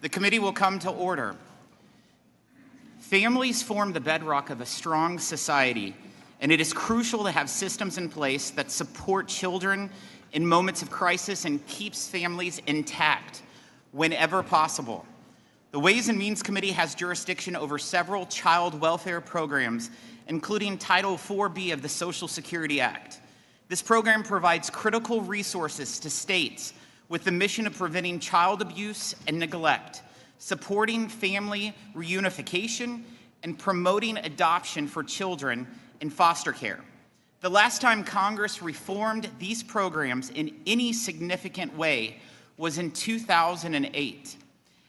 The committee will come to order. Families form the bedrock of a strong society, and it is crucial to have systems in place that support children in moments of crisis and keeps families intact whenever possible. The Ways and Means Committee has jurisdiction over several child welfare programs, including Title 4B of the Social Security Act. This program provides critical resources to states with the mission of preventing child abuse and neglect, supporting family reunification, and promoting adoption for children in foster care. The last time Congress reformed these programs in any significant way was in 2008,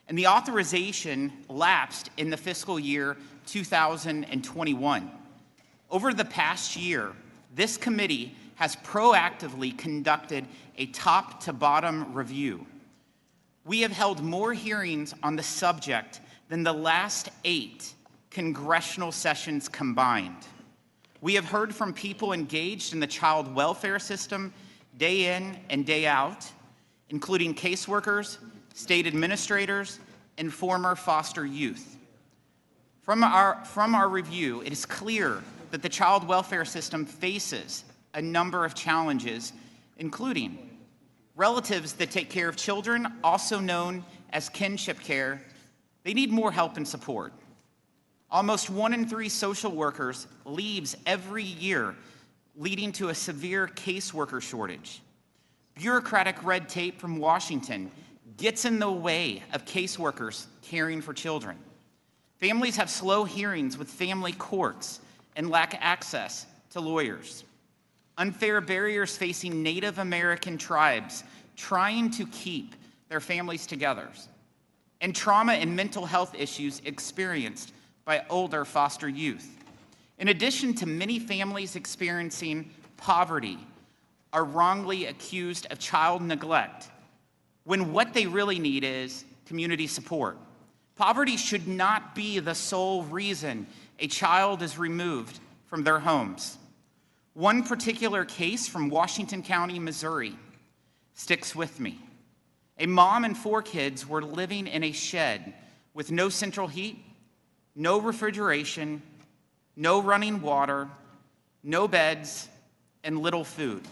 and the authorization lapsed in the fiscal year 2021. Over the past year, this committee has proactively conducted a top-to-bottom review. We have held more hearings on the subject than the last 8 congressional sessions combined. We have heard from people engaged in the child welfare system day in and day out, including caseworkers, state administrators, and former foster youth. From our review, it is clear that the child welfare system faces a number of challenges, including relatives that take care of children, also known as kinship care. They need more help and support. Almost 1 in 3 social workers leaves every year, leading to a severe caseworker shortage. Bureaucratic red tape from Washington gets in the way of caseworkers caring for children. Families have slow hearings with family courts and lack access to lawyers. Unfair barriers facing Native American tribes trying to keep their families together, and trauma and mental health issues experienced by older foster youth. In addition to many families experiencing poverty, are wrongly accused of child neglect, when what they really need is community support. Poverty should not be the sole reason a child is removed from their homes. One particular case from Washington County, Missouri, sticks with me. A mom and 4 kids were living in a shed with no central heat, no refrigeration, no running water, no beds, and little food.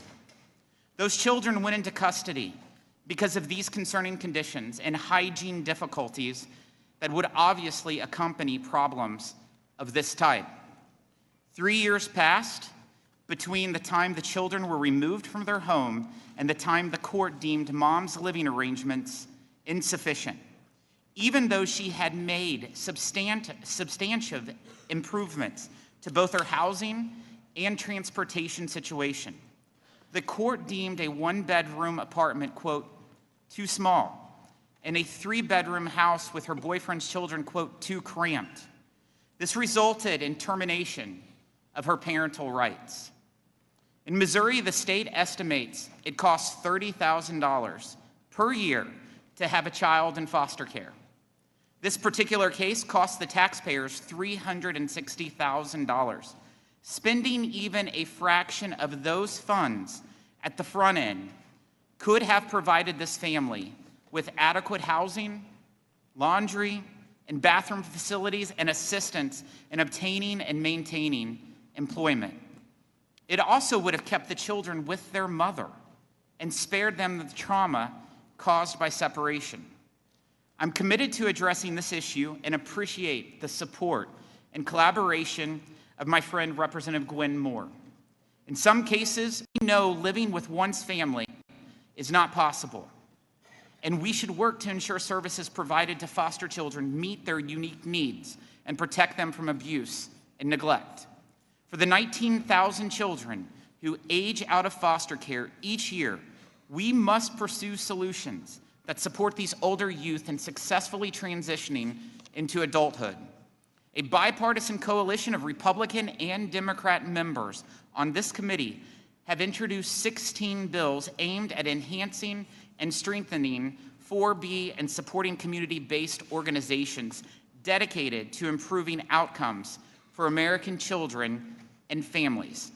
Those children went into custody because of these concerning conditions and hygiene difficulties that would obviously accompany problems of this type. 3 years passed between the time the children were removed from their home and the time the court deemed mom's living arrangements insufficient, even though she had made substantive improvements to both her housing and transportation situation. The court deemed a 1-bedroom apartment, quote, too small, and a 3-bedroom house with her boyfriend's children, quote, too cramped. This resulted in termination of her parental rights. In Missouri, the state estimates it costs $30,000 per year to have a child in foster care. This particular case cost the taxpayers $360,000. Spending even a fraction of those funds at the front end could have provided this family with adequate housing, laundry, and bathroom facilities, and assistance in obtaining and maintaining employment. It also would have kept the children with their mother and spared them the trauma caused by separation. I'm committed to addressing this issue and appreciate the support and collaboration of my friend Representative Gwen Moore. In some cases, we know living with one's family is not possible, and we should work to ensure services provided to foster children meet their unique needs and protect them from abuse and neglect. For the 19,000 children who age out of foster care each year, we must pursue solutions that support these older youth in successfully transitioning into adulthood. A bipartisan coalition of Republican and Democrat members on this committee have introduced 16 bills aimed at enhancing and strengthening 4B and supporting community-based organizations dedicated to improving outcomes for American children and families.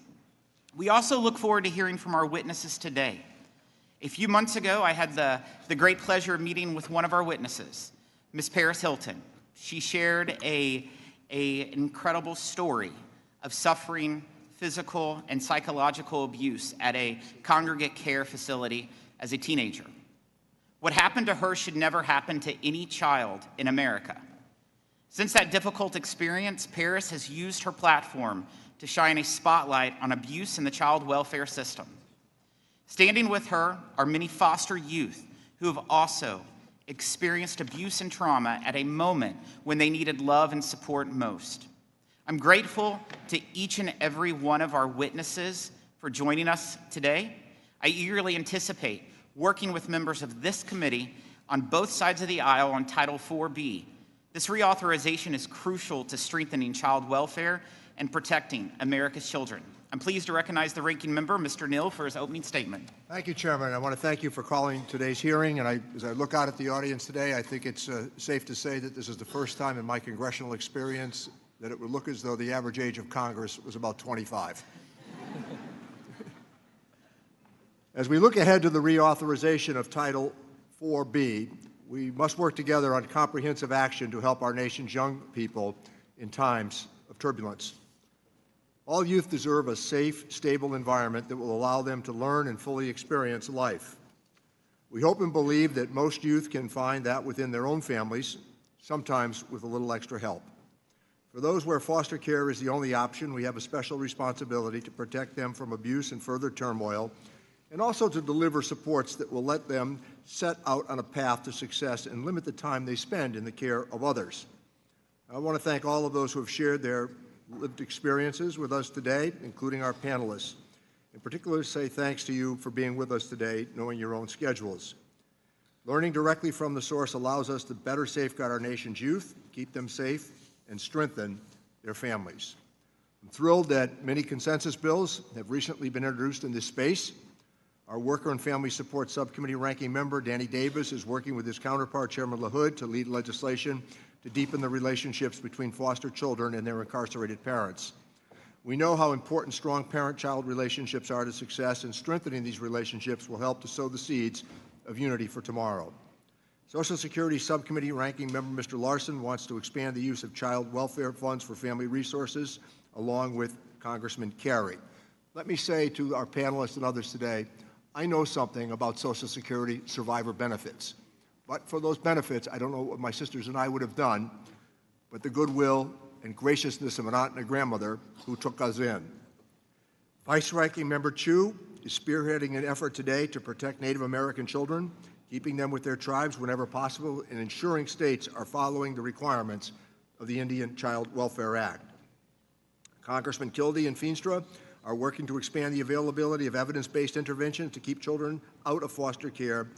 We also look forward to hearing from our witnesses today. A few months ago, I had the great pleasure of meeting with one of our witnesses, Miss Paris Hilton. She shared an incredible story of suffering physical and psychological abuse at a congregate care facility as a teenager. What happened to her should never happen to any child in America. Since that difficult experience, Paris has used her platform to shine a spotlight on abuse in the child welfare system. Standing with her are many foster youth who have also experienced abuse and trauma at a moment when they needed love and support most. I'm grateful to each and every one of our witnesses for joining us today. I eagerly anticipate working with members of this committee on both sides of the aisle on Title 4B. This reauthorization is crucial to strengthening child welfare and protecting America's children. I'm pleased to recognize the ranking member, Mr. Neal, for his opening statement. Thank you, Chairman. I want to thank you for calling today's hearing. And as I look out at the audience today, I think it's safe to say that this is the first time in my congressional experience that it would look as though the average age of Congress was about 25. As we look ahead to the reauthorization of Title 4B, we must work together on comprehensive action to help our nation's young people in times of turbulence. All youth deserve a safe, stable environment that will allow them to learn and fully experience life. We hope and believe that most youth can find that within their own families, sometimes with a little extra help. For those where foster care is the only option, we have a special responsibility to protect them from abuse and further turmoil, and also to deliver supports that will let them set out on a path to success and limit the time they spend in the care of others. I want to thank all of those who have shared their lived experiences with us today, including our panelists. In particular, say thanks to you for being with us today, knowing your own schedules. Learning directly from the source allows us to better safeguard our nation's youth, keep them safe, and strengthen their families. I'm thrilled that many consensus bills have recently been introduced in this space. Our Worker and Family Support Subcommittee ranking member, Danny Davis, is working with his counterpart, Chairman LaHood, to lead legislation to deepen the relationships between foster children and their incarcerated parents. We know how important strong parent-child relationships are to success, and strengthening these relationships will help to sow the seeds of unity for tomorrow. Social Security Subcommittee ranking member Mr. Larson wants to expand the use of child welfare funds for family resources, along with Congressman Carey. Let me say to our panelists and others today, I know something about Social Security survivor benefits. But for those benefits, I don't know what my sisters and I would have done, but the goodwill and graciousness of an aunt and a grandmother who took us in. Vice Ranking Member Chu is spearheading an effort today to protect Native American children, keeping them with their tribes whenever possible, and ensuring states are following the requirements of the Indian Child Welfare Act. Congressman Kildee and Feenstra are working to expand the availability of evidence-based interventions to keep children out of foster care,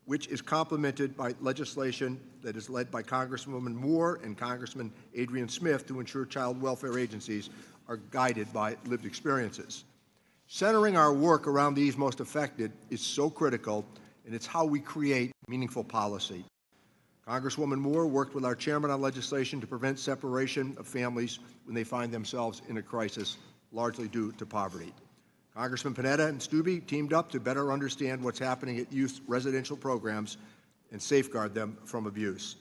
which is complemented by legislation that is led by Congresswoman Moore and Congressman Adrian Smith to ensure child welfare agencies are guided by lived experiences. Centering our work around these most affected is so critical, and it's how we create meaningful policy. Congresswoman Moore worked with our chairman on legislation to prevent separation of families when they find themselves in a crisis, largely due to poverty. Congressman Panetta and Stubbe teamed up to better understand what's happening at youth residential programs and safeguard them from abuse.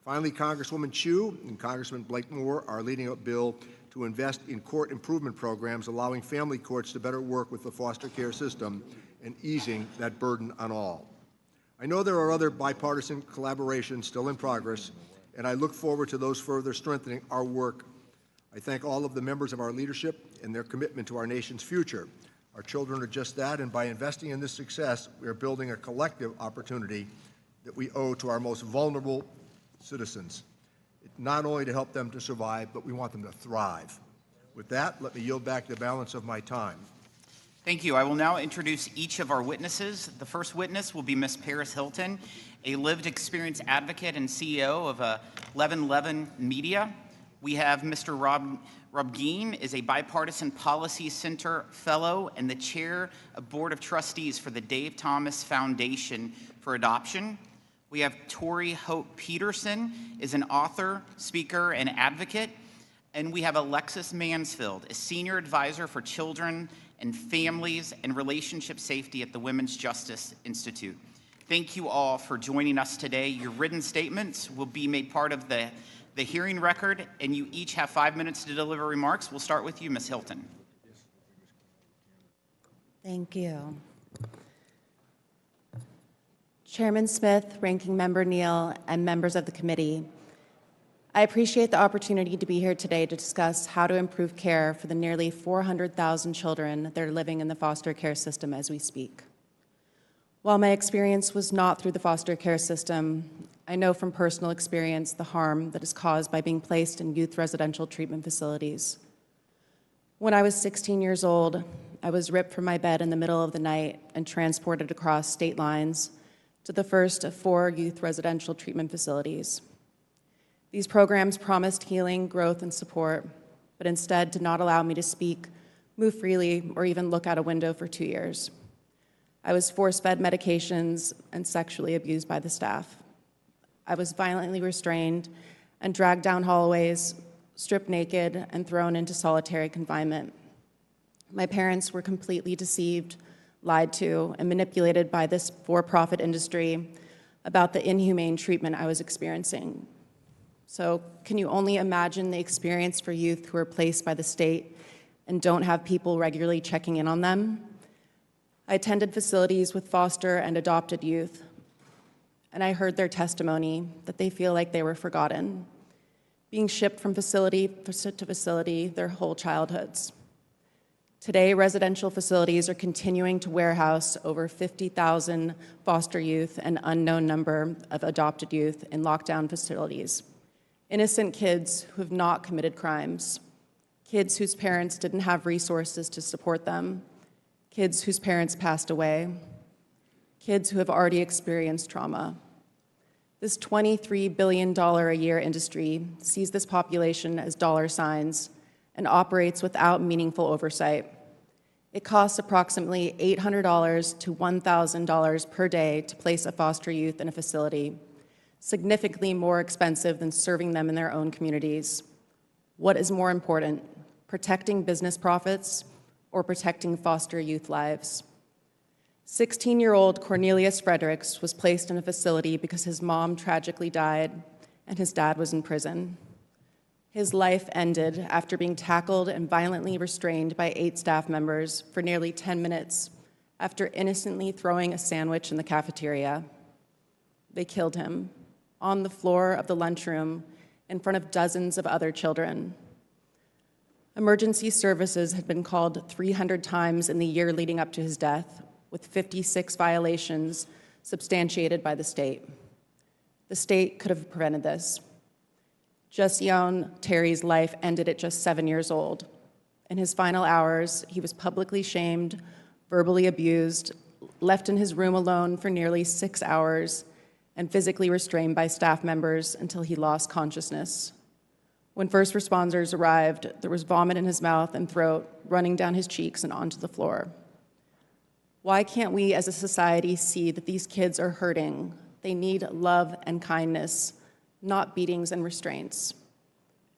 Finally, Congresswoman Chu and Congressman Blake Moore are leading a bill to invest in court improvement programs, allowing family courts to better work with the foster care system and easing that burden on all. I know there are other bipartisan collaborations still in progress, and I look forward to those further strengthening our work. I thank all of the members of our leadership and their commitment to our nation's future. Our children are just that, and by investing in this success, we are building a collective opportunity that we owe to our most vulnerable citizens, not only to help them to survive, but we want them to thrive. With that, let me yield back the balance of my time. Thank you. I will now introduce each of our witnesses. The first witness will be Ms. Paris Hilton, a lived experience advocate and CEO of 1111 Media. We have Mr. Rob Geen is a Bipartisan Policy Center Fellow and the Chair of Board of Trustees for the Dave Thomas Foundation for Adoption. We have Tori Hope Petersen is an author, speaker, and advocate. And we have Alexis Mansfield, a Senior Advisor for Children and Families and Relationship Safety at the Women's Justice Institute. Thank you all for joining us today. Your written statements will be made part of the hearing record, and you each have 5 minutes to deliver remarks. We'll start with you, Ms. Hilton. Thank you. Chairman Smith, Ranking Member Neal, and members of the committee, I appreciate the opportunity to be here today to discuss how to improve care for the nearly 400,000 children that are living in the foster care system as we speak. While my experience was not through the foster care system, I know from personal experience the harm that is caused by being placed in youth residential treatment facilities. When I was 16 years old, I was ripped from my bed in the middle of the night and transported across state lines to the first of 4 youth residential treatment facilities. These programs promised healing, growth, and support, but instead did not allow me to speak, move freely, or even look out a window for 2 years. I was force-fed medications and sexually abused by the staff. I was violently restrained and dragged down hallways, stripped naked, and thrown into solitary confinement. My parents were completely deceived, lied to, and manipulated by this for-profit industry about the inhumane treatment I was experiencing. So can you only imagine the experience for youth who are placed by the state and don't have people regularly checking in on them? I attended facilities with foster and adopted youth, and I heard their testimony that they feel like they were forgotten, being shipped from facility to facility their whole childhoods. Today, residential facilities are continuing to warehouse over 50,000 foster youth and unknown number of adopted youth in lockdown facilities. Innocent kids who have not committed crimes, kids whose parents didn't have resources to support them, kids whose parents passed away, kids who have already experienced trauma. This $23 billion a year industry sees this population as dollar signs and operates without meaningful oversight. It costs approximately $800 to $1,000 per day to place a foster youth in a facility, significantly more expensive than serving them in their own communities. What is more important, protecting business profits or protecting foster youth lives? 16-year-old Cornelius Fredericks was placed in a facility because his mom tragically died and his dad was in prison. His life ended after being tackled and violently restrained by 8 staff members for nearly 10 minutes after innocently throwing a sandwich in the cafeteria. They killed him on the floor of the lunchroom in front of dozens of other children. Emergency services had been called 300 times in the year leading up to his death, with 56 violations substantiated by the state. The state could have prevented this. Jasion Terry's life ended at just 7 years old. In his final hours, he was publicly shamed, verbally abused, left in his room alone for nearly 6 hours, and physically restrained by staff members until he lost consciousness. When first responders arrived, there was vomit in his mouth and throat, running down his cheeks and onto the floor. Why can't we as a society see that these kids are hurting? They need love and kindness, not beatings and restraints.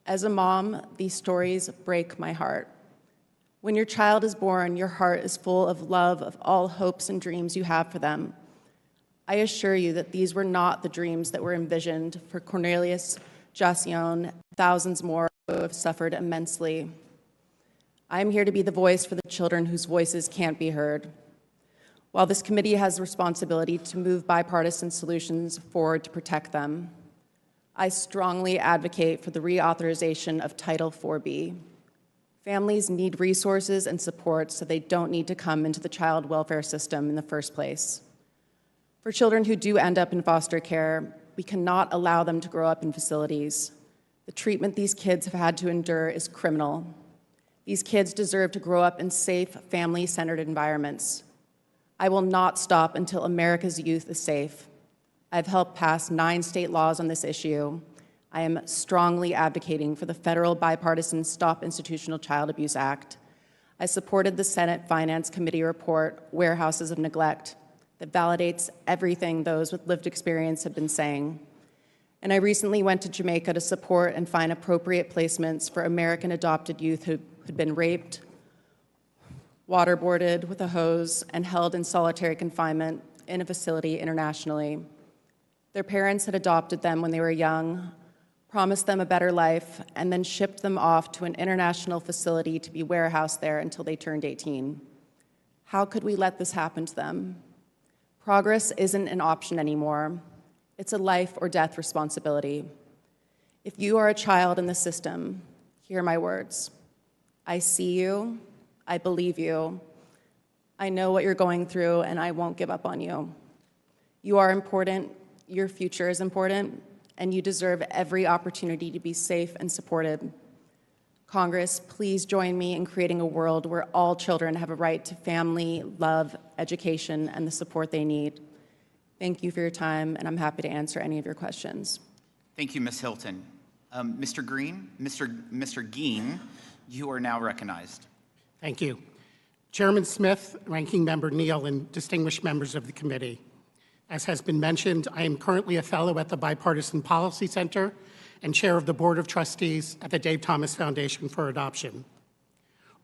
As a mom, these stories break my heart. When your child is born, your heart is full of love of all hopes and dreams you have for them. I assure you that these were not the dreams that were envisioned for Cornelius, Jasion, and thousands more who have suffered immensely. I am here to be the voice for the children whose voices can't be heard. While this committee has the responsibility to move bipartisan solutions forward to protect them, I strongly advocate for the reauthorization of Title 4B. Families need resources and support so they don't need to come into the child welfare system in the first place. For children who do end up in foster care, we cannot allow them to grow up in facilities. The treatment these kids have had to endure is criminal. These kids deserve to grow up in safe, family-centered environments. I will not stop until America's youth is safe. I've helped pass 9 state laws on this issue. I am strongly advocating for the federal bipartisan Stop Institutional Child Abuse Act. I supported the Senate Finance Committee report, Warehouses of Neglect, that validates everything those with lived experience have been saying. And I recently went to Jamaica to support and find appropriate placements for American adopted youth who had been raped, waterboarded with a hose, and held in solitary confinement in a facility internationally. Their parents had adopted them when they were young, promised them a better life, and then shipped them off to an international facility to be warehoused there until they turned 18. How could we let this happen to them? Progress isn't an option anymore. It's a life or death responsibility. If you are a child in the system, hear my words. I see you, I believe you, I know what you're going through, and I won't give up on you. You are important, your future is important, and you deserve every opportunity to be safe and supported. Congress, please join me in creating a world where all children have a right to family, love, education, and the support they need. Thank you for your time, and I'm happy to answer any of your questions. Thank you, Ms. Hilton. Mr. Green, Mr. Geen, you are now recognized. Thank you. Chairman Smith, Ranking Member Neal, and distinguished members of the committee. As has been mentioned, I am currently a fellow at the Bipartisan Policy Center and chair of the Board of Trustees at the Dave Thomas Foundation for Adoption.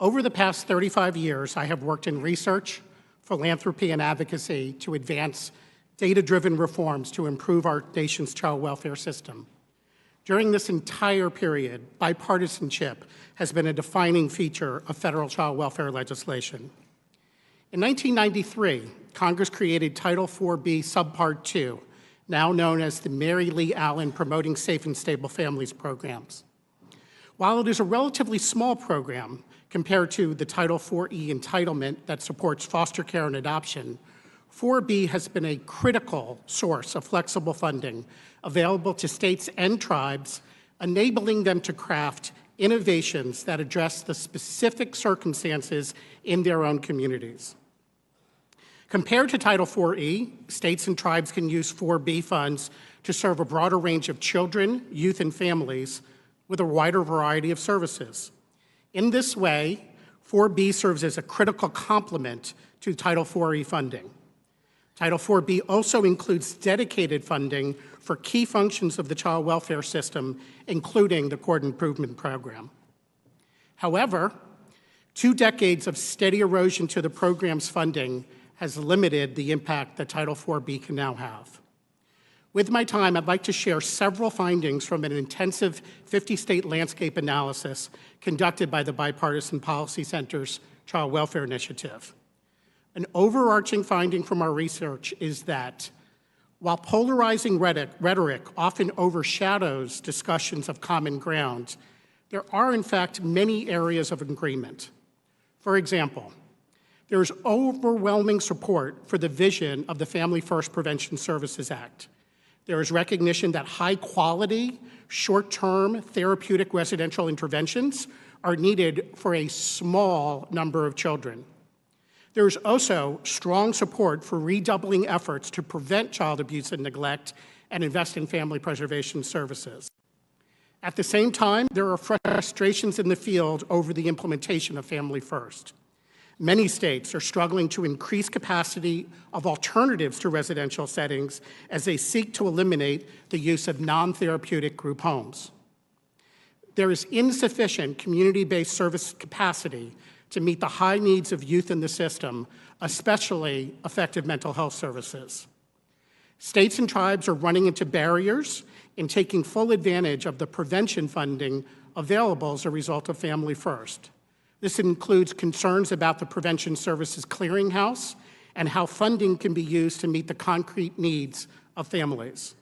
Over the past 35 years, I have worked in research, philanthropy, and advocacy to advance data-driven reforms to improve our nation's child welfare system. During this entire period, bipartisanship has been a defining feature of federal child welfare legislation. In 1993, Congress created Title IV-B Subpart 2, now known as the Mary Lee Allen Promoting Safe and Stable Families programs. While it is a relatively small program compared to the Title IV-E entitlement that supports foster care and adoption, 4B has been a critical source of flexible funding available to states and tribes, enabling them to craft innovations that address the specific circumstances in their own communities. Compared to Title IV-E, states and tribes can use 4B funds to serve a broader range of children, youth, and families with a wider variety of services. In this way, 4B serves as a critical complement to Title IV-E funding. Title IV-B also includes dedicated funding for key functions of the child welfare system, including the Court Improvement Program. However, 2 decades of steady erosion to the program's funding has limited the impact that Title IV-B can now have. With my time, I'd like to share several findings from an intensive 50-state landscape analysis conducted by the Bipartisan Policy Center's Child Welfare Initiative. An overarching finding from our research is that while polarizing rhetoric often overshadows discussions of common ground, there are in fact many areas of agreement. For example, there is overwhelming support for the vision of the Family First Prevention Services Act. There is recognition that high-quality, short-term therapeutic residential interventions are needed for a small number of children. There is also strong support for redoubling efforts to prevent child abuse and neglect and invest in family preservation services. At the same time, there are frustrations in the field over the implementation of Family First. Many states are struggling to increase capacity of alternatives to residential settings as they seek to eliminate the use of non-therapeutic group homes. There is insufficient community-based service capacity to meet the high needs of youth in the system, especially effective mental health services. States and tribes are running into barriers in taking full advantage of the prevention funding available as a result of Family First. This includes concerns about the Prevention Services Clearinghouse and how funding can be used to meet the concrete needs of families.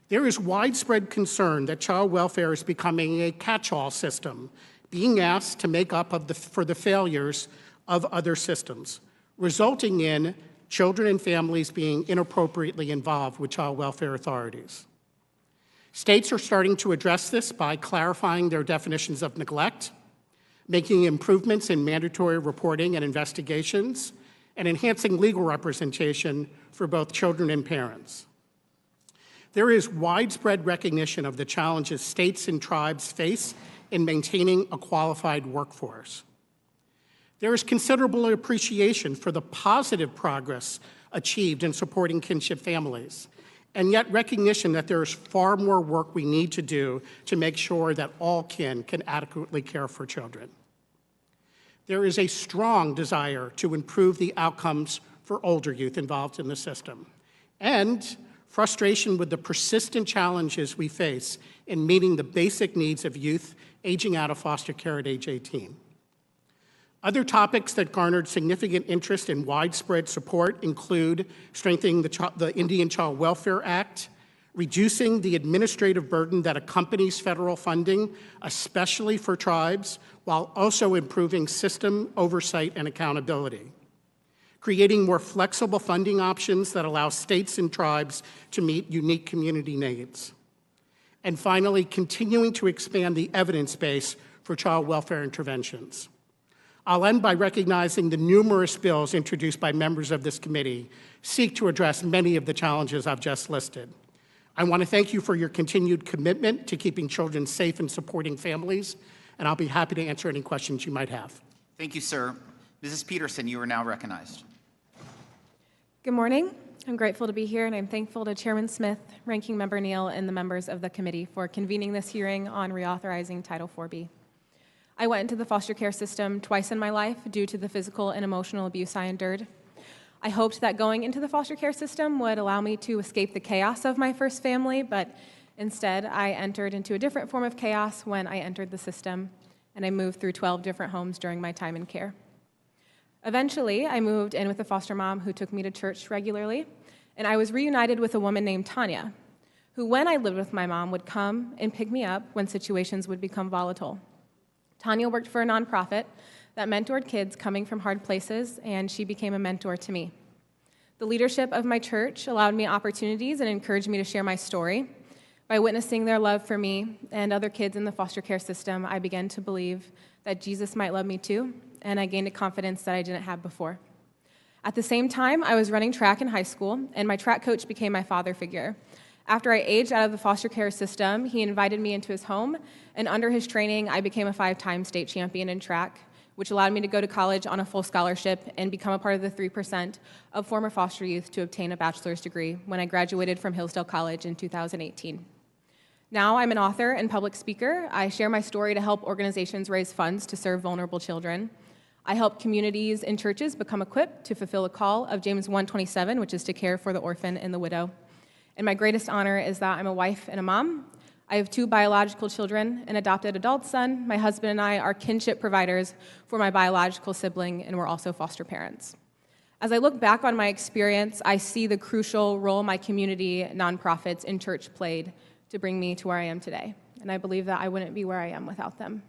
There is widespread concern that child welfare is becoming a catch-all system, being asked to make up for the failures of other systems, resulting in children and families being inappropriately involved with child welfare authorities. States are starting to address this by clarifying their definitions of neglect, making improvements in mandatory reporting and investigations, and enhancing legal representation for both children and parents. There is widespread recognition of the challenges states and tribes face in maintaining a qualified workforce. There is considerable appreciation for the positive progress achieved in supporting kinship families, and yet recognition that there is far more work we need to do to make sure that all kin can adequately care for children. There is a strong desire to improve the outcomes for older youth involved in the system, and frustration with the persistent challenges we face in meeting the basic needs of youth aging out of foster care at age 18. Other topics that garnered significant interest and widespread support include strengthening the Indian Child Welfare Act, reducing the administrative burden that accompanies federal funding, especially for tribes, while also improving system oversight and accountability, creating more flexible funding options that allow states and tribes to meet unique community needs, and finally, continuing to expand the evidence base for child welfare interventions. I'll end by recognizing the numerous bills introduced by members of this committee seek to address many of the challenges I've just listed. I want to thank you for your continued commitment to keeping children safe and supporting families, and I'll be happy to answer any questions you might have. Thank you, sir. Mrs. Petersen, you are now recognized. Good morning. I'm grateful to be here, and I'm thankful to Chairman Smith, Ranking Member Neal, and the members of the committee for convening this hearing on reauthorizing Title IV-B. I went into the foster care system twice in my life due to the physical and emotional abuse I endured. I hoped that going into the foster care system would allow me to escape the chaos of my first family, but instead I entered into a different form of chaos when I entered the system, and I moved through 12 different homes during my time in care. Eventually, I moved in with a foster mom who took me to church regularly, and I was reunited with a woman named Tanya, who, when I lived with my mom, would come and pick me up when situations would become volatile. Tanya worked for a nonprofit that mentored kids coming from hard places, and she became a mentor to me. The leadership of my church allowed me opportunities and encouraged me to share my story. By witnessing their love for me and other kids in the foster care system, I began to believe that Jesus might love me too, and I gained a confidence that I didn't have before. At the same time, I was running track in high school, and my track coach became my father figure. After I aged out of the foster care system, he invited me into his home, and under his training, I became a 5-time state champion in track, which allowed me to go to college on a full scholarship and become a part of the 3% of former foster youth to obtain a bachelor's degree when I graduated from Hillsdale College in 2018. Now I'm an author and public speaker. I share my story to help organizations raise funds to serve vulnerable children. I help communities and churches become equipped to fulfill the call of James 1:27, which is to care for the orphan and the widow. And my greatest honor is that I'm a wife and a mom. I have 2 biological children, an adopted adult son. My husband and I are kinship providers for my biological sibling, and we're also foster parents. As I look back on my experience, I see the crucial role my community, nonprofits, and church played to bring me to where I am today, and I believe that I wouldn't be where I am without them.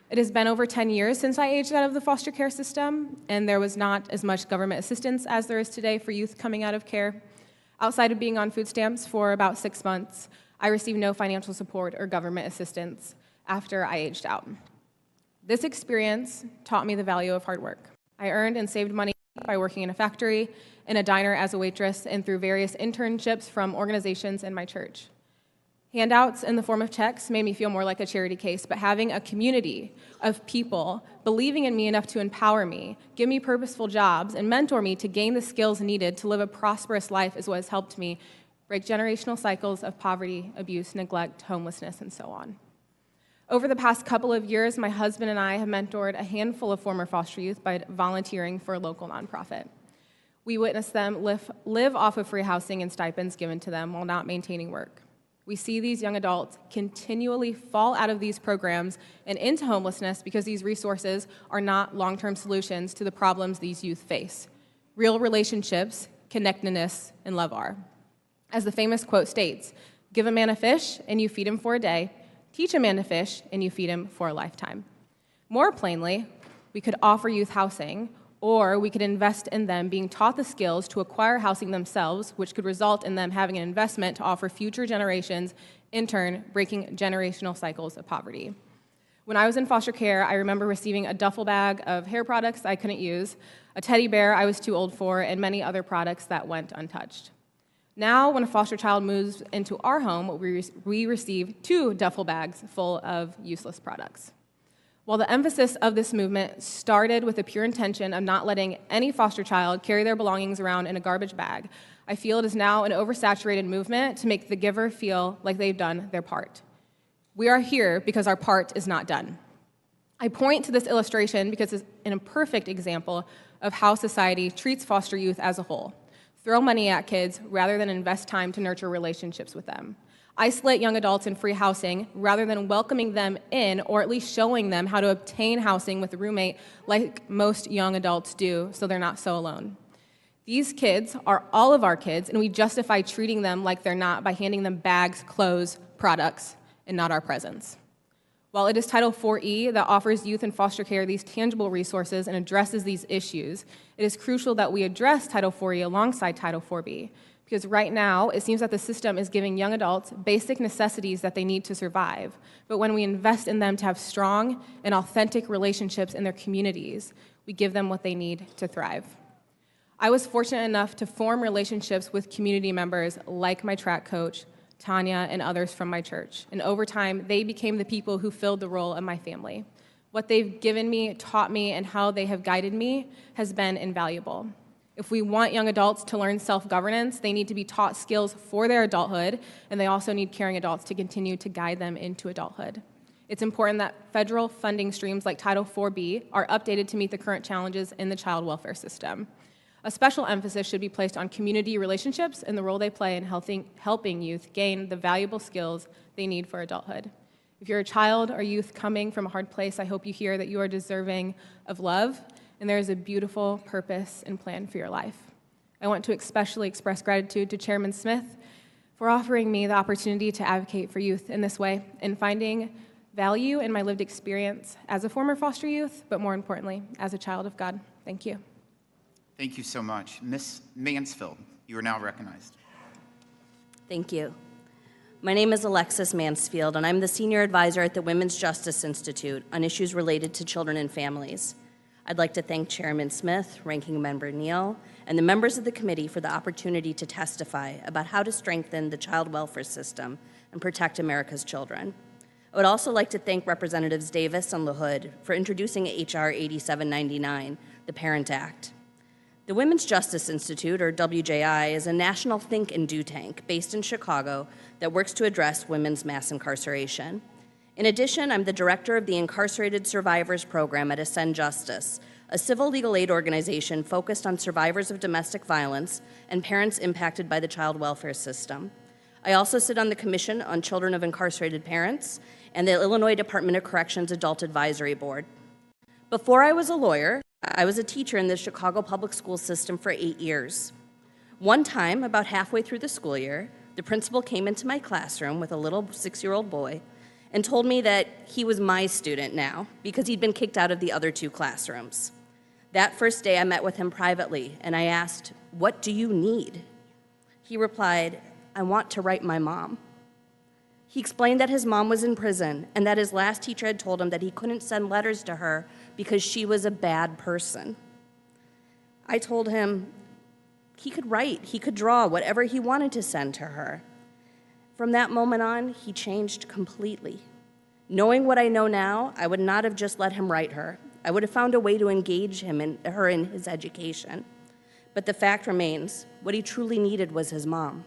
It has been over 10 years since I aged out of the foster care system, and there was not as much government assistance as there is today for youth coming out of care. Outside of being on food stamps for about 6 months, I received no financial support or government assistance after I aged out. This experience taught me the value of hard work. I earned and saved money by working in a factory, in a diner as a waitress, and through various internships from organizations in my church. Handouts in the form of checks made me feel more like a charity case, but having a community of people believing in me enough to empower me, give me purposeful jobs, and mentor me to gain the skills needed to live a prosperous life is what has helped me break generational cycles of poverty, abuse, neglect, homelessness, and so on. Over the past couple of years, my husband and I have mentored a handful of former foster youth by volunteering for a local nonprofit. We witnessed them live off of free housing and stipends given to them while not maintaining work. We see these young adults continually fall out of these programs and into homelessness because these resources are not long-term solutions to the problems these youth face. Real relationships, connectedness, and love are. As the famous quote states, "Give a man a fish and you feed him for a day. Teach a man to fish and you feed him for a lifetime." More plainly, we could offer youth housing, or we could invest in them being taught the skills to acquire housing themselves, which could result in them having an investment to offer future generations, in turn, breaking generational cycles of poverty. When I was in foster care, I remember receiving a duffel bag of hair products I couldn't use, a teddy bear I was too old for, and many other products that went untouched. Now, when a foster child moves into our home, we receive 2 duffel bags full of useless products. While the emphasis of this movement started with the pure intention of not letting any foster child carry their belongings around in a garbage bag, I feel it is now an oversaturated movement to make the giver feel like they've done their part. We are here because our part is not done. I point to this illustration because it's an imperfect example of how society treats foster youth as a whole. Throw money at kids rather than invest time to nurture relationships with them. Isolate young adults in free housing rather than welcoming them in or at least showing them how to obtain housing with a roommate like most young adults do so they're not so alone. These kids are all of our kids, and we justify treating them like they're not by handing them bags, clothes, products, and not our presence. While it is Title IV-E that offers youth in foster care these tangible resources and addresses these issues, it is crucial that we address Title IV-E alongside Title IV-B, because right now it seems that the system is giving young adults basic necessities that they need to survive, but when we invest in them to have strong and authentic relationships in their communities, we give them what they need to thrive. I was fortunate enough to form relationships with community members like my track coach, Tanya, and others from my church. And over time, they became the people who filled the role of my family. What they've given me, taught me, and how they have guided me has been invaluable. If we want young adults to learn self-governance, they need to be taught skills for their adulthood, and they also need caring adults to continue to guide them into adulthood. It's important that federal funding streams like Title IV-B are updated to meet the current challenges in the child welfare system. A special emphasis should be placed on community relationships and the role they play in helping youth gain the valuable skills they need for adulthood. If you're a child or youth coming from a hard place, I hope you hear that you are deserving of love, and there is a beautiful purpose and plan for your life. I want to especially express gratitude to Chairman Smith for offering me the opportunity to advocate for youth in this way and finding value in my lived experience as a former foster youth, but more importantly, as a child of God. Thank you. Thank you so much. Ms. Mansfield, you are now recognized. Thank you. My name is Alexis Mansfield, and I'm the Senior Advisor at the Women's Justice Institute on issues related to children and families. I'd like to thank Chairman Smith, Ranking Member Neal, and the members of the committee for the opportunity to testify about how to strengthen the child welfare system and protect America's children. I would also like to thank Representatives Davis and LaHood for introducing H.R. 8799, the Parent Act. The Women's Justice Institute, or WJI, is a national think and do tank based in Chicago that works to address women's mass incarceration. In addition, I'm the director of the Incarcerated Survivors Program at Ascend Justice, a civil legal aid organization focused on survivors of domestic violence and parents impacted by the child welfare system. I also sit on the Commission on Children of Incarcerated Parents and the Illinois Department of Corrections Adult Advisory Board. Before I was a lawyer, I was a teacher in the Chicago public school system for 8 years. One time, about halfway through the school year, the principal came into my classroom with a little 6-year-old boy and told me that he was my student now because he'd been kicked out of the other 2 classrooms. That first day, I met with him privately, and I asked, "What do you need?" He replied, "I want to write my mom." He explained that his mom was in prison and that his last teacher had told him that he couldn't send letters to her because she was a bad person. I told him he could write, he could draw, whatever he wanted to send to her. From that moment on, he changed completely. Knowing what I know now, I would not have just let him write her. I would have found a way to engage her in his education. But the fact remains, what he truly needed was his mom.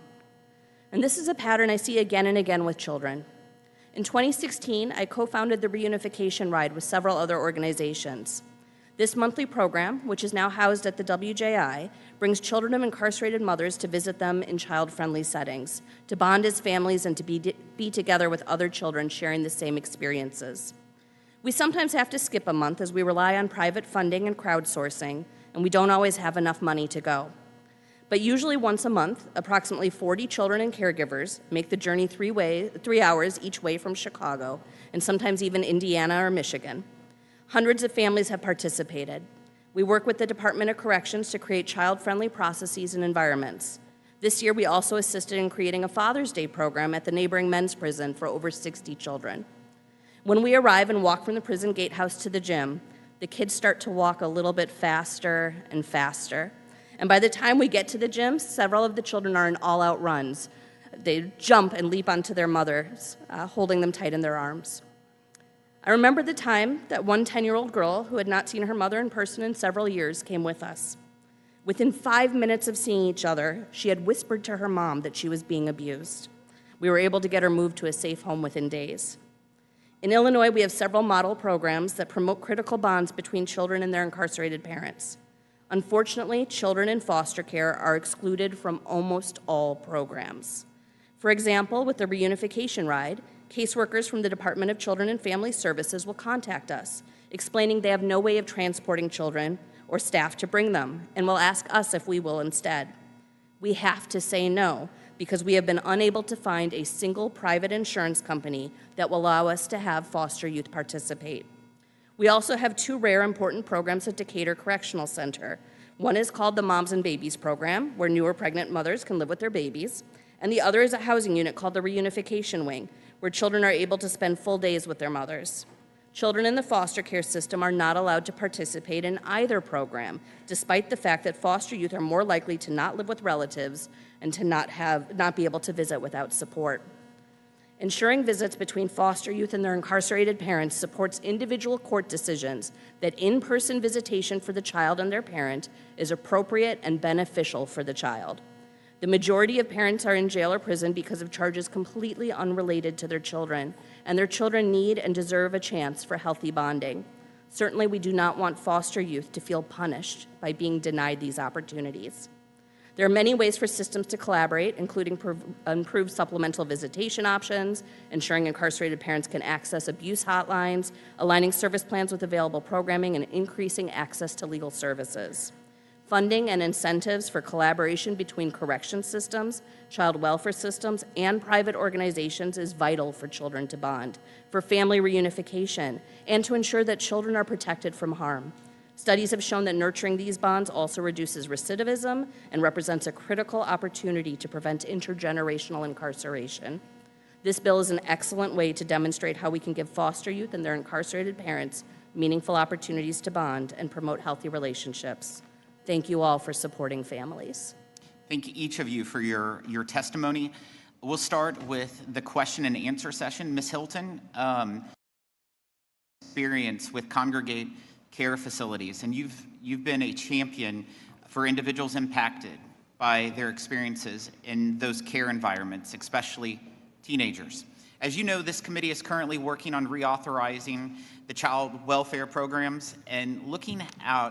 And this is a pattern I see again and again with children. In 2016, I co-founded the Reunification Ride with several other organizations. This monthly program, which is now housed at the WJI, brings children of incarcerated mothers to visit them in child-friendly settings, to bond as families and to be together with other children sharing the same experiences. We sometimes have to skip a month as we rely on private funding and crowdsourcing, and we don't always have enough money to go. But usually once a month, approximately 40 children and caregivers make the journey 3 hours each way from Chicago, and sometimes even Indiana or Michigan. Hundreds of families have participated. We work with the Department of Corrections to create child-friendly processes and environments. This year, we also assisted in creating a Father's Day program at the neighboring men's prison for over 60 children. When we arrive and walk from the prison gatehouse to the gym, the kids start to walk a little bit faster and faster. And by the time we get to the gym, several of the children are in all-out runs. They jump and leap onto their mothers, holding them tight in their arms. I remember the time that one 10-year-old girl who had not seen her mother in person in several years came with us. Within 5 minutes of seeing each other, she had whispered to her mom that she was being abused. We were able to get her moved to a safe home within days. In Illinois, we have several model programs that promote critical bonds between children and their incarcerated parents. Unfortunately, children in foster care are excluded from almost all programs. For example, with the reunification ride, caseworkers from the Department of Children and Family Services will contact us, explaining they have no way of transporting children or staff to bring them, and will ask us if we will instead. We have to say no, because we have been unable to find a single private insurance company that will allow us to have foster youth participate. We also have two rare important programs at Decatur Correctional Center. One is called the Moms and Babies Program, where newer pregnant mothers can live with their babies, and the other is a housing unit called the Reunification Wing, where children are able to spend full days with their mothers. Children in the foster care system are not allowed to participate in either program, despite the fact that foster youth are more likely to not live with relatives and to not be able to visit without support. Ensuring visits between foster youth and their incarcerated parents supports individual court decisions that in-person visitation for the child and their parent is appropriate and beneficial for the child. The majority of parents are in jail or prison because of charges completely unrelated to their children, and their children need and deserve a chance for healthy bonding. Certainly, we do not want foster youth to feel punished by being denied these opportunities. There are many ways for systems to collaborate, including improved supplemental visitation options, ensuring incarcerated parents can access abuse hotlines, aligning service plans with available programming, and increasing access to legal services. Funding and incentives for collaboration between correction systems, child welfare systems, and private organizations is vital for children to bond, for family reunification, and to ensure that children are protected from harm. Studies have shown that nurturing these bonds also reduces recidivism and represents a critical opportunity to prevent intergenerational incarceration. This bill is an excellent way to demonstrate how we can give foster youth and their incarcerated parents meaningful opportunities to bond and promote healthy relationships. Thank you all for supporting families. Thank each of you for your testimony. We'll start with the question and answer session. Ms. Hilton, experience with congregate care facilities, and you've been a champion for individuals impacted by their experiences in those care environments, especially teenagers. As you know, this committee is currently working on reauthorizing the child welfare programs and looking at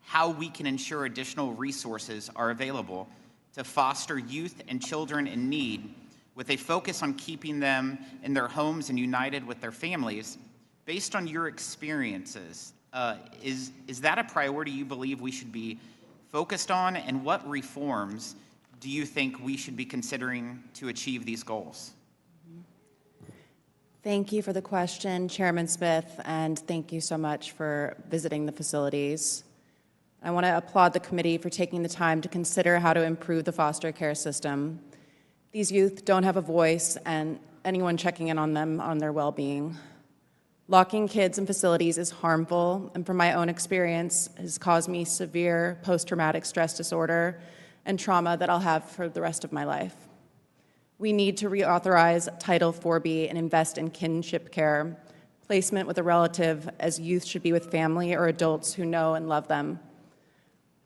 how we can ensure additional resources are available to foster youth and children in need, with a focus on keeping them in their homes and united with their families. Based on your experiences, is that a priority you believe we should be focused on, and what reforms do you think we should be considering to achieve these goals? Thank you for the question, Chairman Smith, and thank you so much for visiting the facilities. I want to applaud the committee for taking the time to consider how to improve the foster care system. These youth don't have a voice, and anyone checking in on them on their well-being. Locking kids in facilities is harmful, and from my own experience, has caused me severe post-traumatic stress disorder and trauma that I'll have for the rest of my life. We need to reauthorize Title 4B and invest in kinship care, placement with a relative, as youth should be with family or adults who know and love them.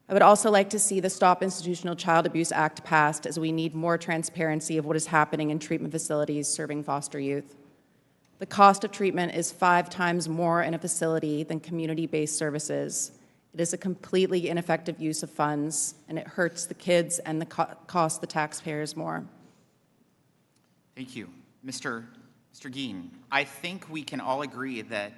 I would also like to see the Stop Institutional Child Abuse Act passed, as we need more transparency of what is happening in treatment facilities serving foster youth. The cost of treatment is 5 times more in a facility than community-based services. It is a completely ineffective use of funds, and it hurts the kids and costs the taxpayers more. Thank you. Mr. Geen, I think we can all agree that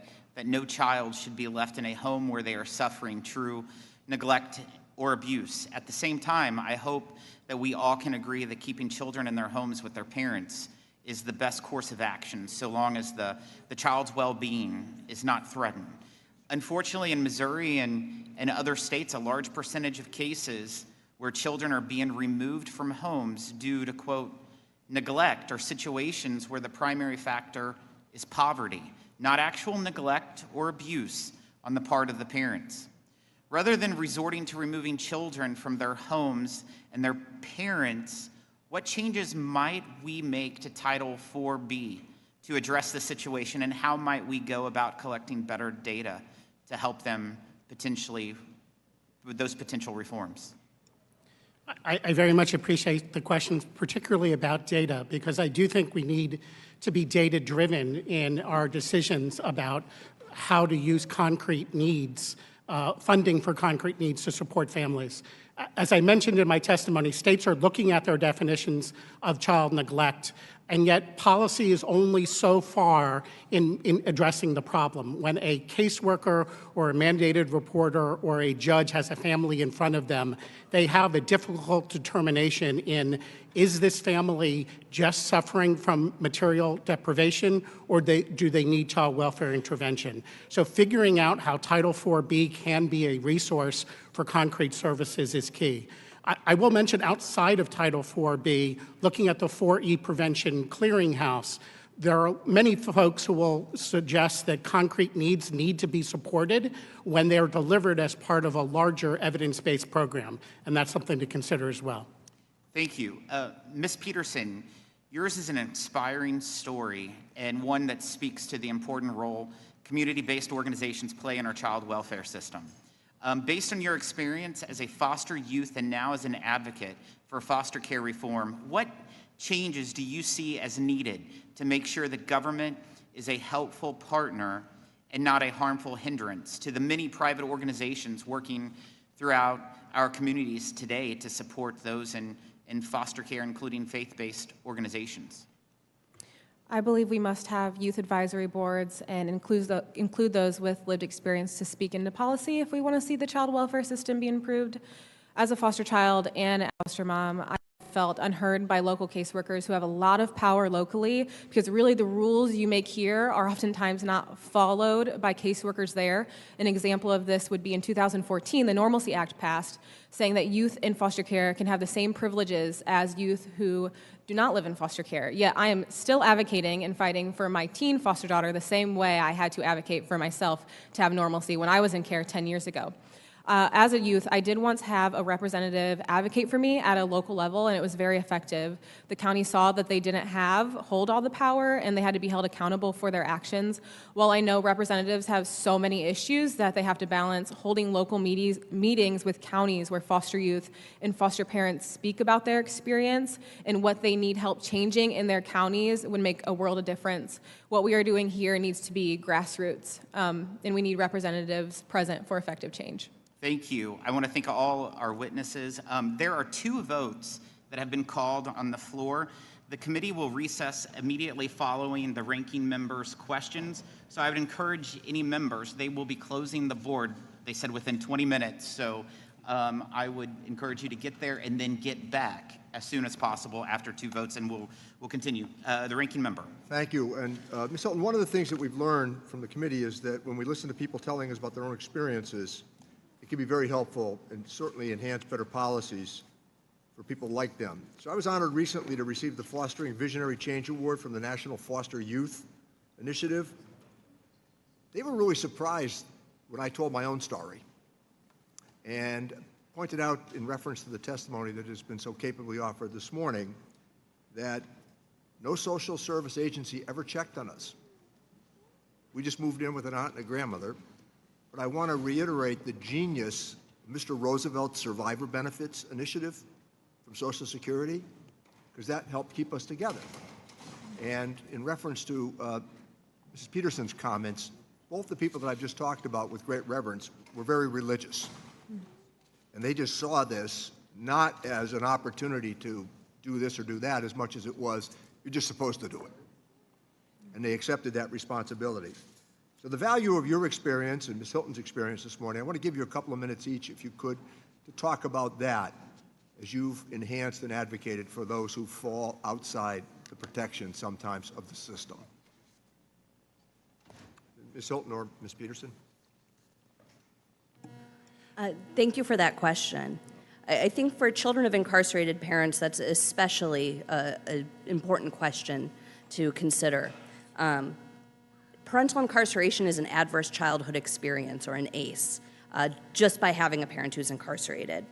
no child should be left in a home where they are suffering true neglect or abuse. At the same time, I hope that we all can agree that keeping children in their homes with their parents is the best course of action, so long as the child's well-being is not threatened. Unfortunately, in Missouri and other states, a large percentage of cases where children are being removed from homes due to, quote, neglect, or situations where the primary factor is poverty, not actual neglect or abuse on the part of the parents. Rather than resorting to removing children from their homes and their parents, what changes might we make to Title 4B to address the situation, and how might we go about collecting better data to help them potentially with those potential reforms? I very much appreciate the question, particularly about data, because I do think we need to be data-driven in our decisions about how to use concrete needs, funding for concrete needs to support families. As I mentioned in my testimony, states are looking at their definitions of child neglect, and yet policy is only so far in addressing the problem. When a caseworker or a mandated reporter or a judge has a family in front of them, they have a difficult determination in, is this family just suffering from material deprivation, or do they need child welfare intervention? So figuring out how Title IV-B can be a resource for concrete services is key. I will mention outside of Title IV-B, looking at the 4E Prevention Clearinghouse, there are many folks who will suggest that concrete needs need to be supported when they are delivered as part of a larger evidence-based program, and that's something to consider as well. Thank you. Ms. Petersen, yours is an inspiring story and one that speaks to the important role community-based organizations play in our child welfare system. Based on your experience as a foster youth and now as an advocate for foster care reform, what changes do you see as needed to make sure that government is a helpful partner and not a harmful hindrance to the many private organizations working throughout our communities today to support those in foster care, including faith-based organizations? I believe we must have youth advisory boards and include those with lived experience to speak into policy if we want to see the child welfare system be improved. As a foster child and a foster mom, I felt unheard by local caseworkers who have a lot of power locally, because really the rules you make here are oftentimes not followed by caseworkers there. An example of this would be in 2014, the Normalcy Act passed, saying that youth in foster care can have the same privileges as youth who do not live in foster care. Yet I am still advocating and fighting for my teen foster daughter the same way I had to advocate for myself to have normalcy when I was in care 10 years ago. As a youth, I did once have a representative advocate for me at a local level, and it was very effective. The county saw that they didn't hold all the power, and they had to be held accountable for their actions. While I know representatives have so many issues that they have to balance, holding local meetings with counties where foster youth and foster parents speak about their experience and what they need help changing in their counties would make a world of difference. What we are doing here needs to be grassroots, and we need representatives present for effective change. Thank you. I want to thank all our witnesses. There are 2 votes that have been called on the floor. The committee will recess immediately following the ranking member's questions. So I would encourage any members, they will be closing the board, they said within 20 minutes. So I would encourage you to get there and then get back as soon as possible after 2 votes, and we'll continue. The ranking member. Thank you. And Ms. Hilton, one of the things that we've learned from the committee is that when we listen to people telling us about their own experiences, it can be very helpful and certainly enhance better policies for people like them. So I was honored recently to receive the Fostering Visionary Change Award from the National Foster Youth Initiative. They were really surprised when I told my own story and pointed out in reference to the testimony that has been so capably offered this morning that no social service agency ever checked on us. We just moved in with an aunt and a grandmother. But I want to reiterate the genius of Mr. Roosevelt's Survivor Benefits Initiative from Social Security, because that helped keep us together. And in reference to Mrs. Petersen's comments, both the people that I've just talked about with great reverence were very religious. And they just saw this not as an opportunity to do this or do that as much as it was, you're just supposed to do it. And they accepted that responsibility. So the value of your experience and Ms. Hilton's experience this morning, I want to give you a couple of minutes each, if you could, to talk about that as you've enhanced and advocated for those who fall outside the protection sometimes of the system. Ms. Hilton or Ms. Petersen? Thank you for that question. I think for children of incarcerated parents, that's especially an important question to consider. Parental incarceration is an adverse childhood experience, or an ACE, just by having a parent who's incarcerated.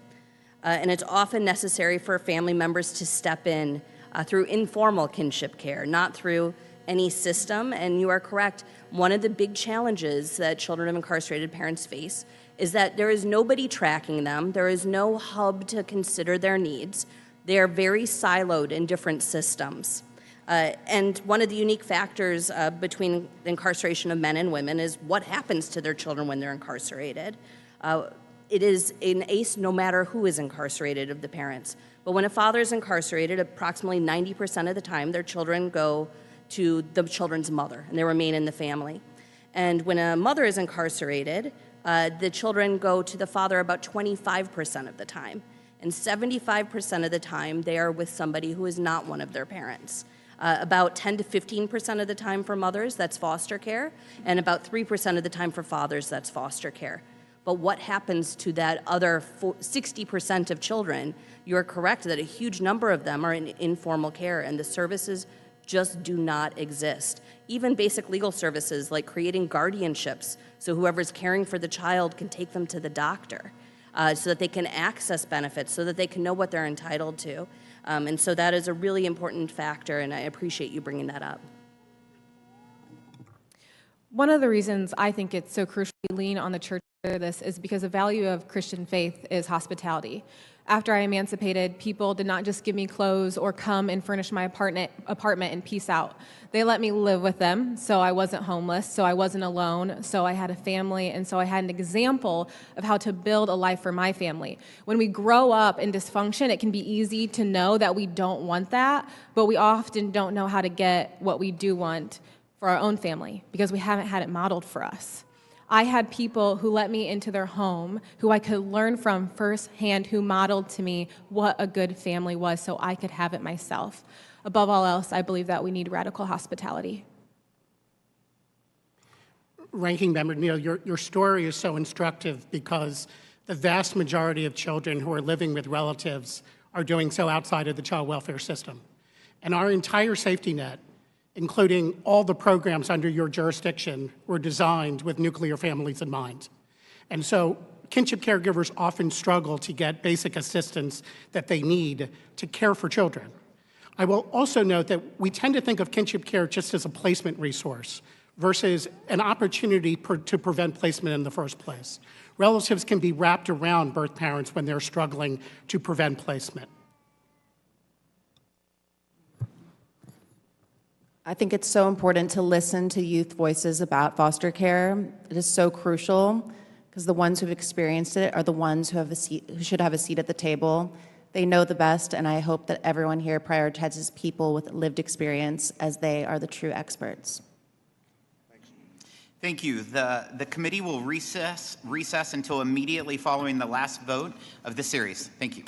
And it's often necessary for family members to step in through informal kinship care, not through any system. And you are correct, one of the big challenges that children of incarcerated parents face is that there is nobody tracking them. There is no hub to consider their needs. They are very siloed in different systems. And one of the unique factors between the incarceration of men and women is what happens to their children when they're incarcerated. It is an ace no matter who is incarcerated of the parents. But when a father is incarcerated, approximately 90% of the time, their children go to the children's mother, and they remain in the family. And when a mother is incarcerated, the children go to the father about 25% of the time. And 75% of the time, they are with somebody who is not one of their parents. About 10 to 15% of the time for mothers, that's foster care, and about 3% of the time for fathers, that's foster care. But what happens to that other 60% of children? You're correct that a huge number of them are in informal care, and the services just do not exist. Even basic legal services like creating guardianships so whoever's caring for the child can take them to the doctor so that they can access benefits, so that they can know what they're entitled to. And so that is a really important factor, and I appreciate you bringing that up. One of the reasons I think it's so crucial to lean on the church for this is because the value of Christian faith is hospitality. After I emancipated, people did not just give me clothes or come and furnish my apartment and peace out. They let me live with them, so I wasn't homeless, so I wasn't alone, so I had a family, and so I had an example of how to build a life for my family. When we grow up in dysfunction, it can be easy to know that we don't want that, but we often don't know how to get what we do want for our own family because we haven't had it modeled for us. I had people who let me into their home, who I could learn from firsthand, who modeled to me what a good family was so I could have it myself. Above all else, I believe that we need radical hospitality. Ranking Member Neal, your story is so instructive because the vast majority of children who are living with relatives are doing so outside of the child welfare system. And our entire safety net, including all the programs under your jurisdiction, were designed with nuclear families in mind. And so kinship caregivers often struggle to get basic assistance that they need to care for children. I will also note that we tend to think of kinship care just as a placement resource versus an opportunity to prevent placement in the first place. Relatives can be wrapped around birth parents when they're struggling to prevent placement. I think it's so important to listen to youth voices about foster care. It is so crucial because the ones who've experienced it are the ones who should have a seat at the table. They know the best, and I hope that everyone here prioritizes people with lived experience as they are the true experts. Thank you. The committee will recess until immediately following the last vote of the series. Thank you.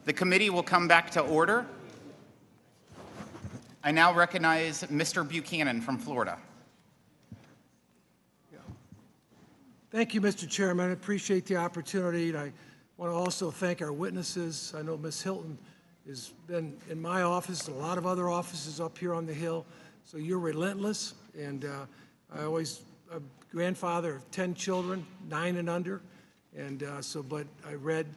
The committee will come back to order. I now recognize Mr. Buchanan from Florida. Thank you, Mr. Chairman. I appreciate the opportunity. And I want to also thank our witnesses. I know Ms. Hilton has been in my office and a lot of other offices up here on the Hill. So you're relentless. And I'm a grandfather of 10 children, 9 and under. And but I read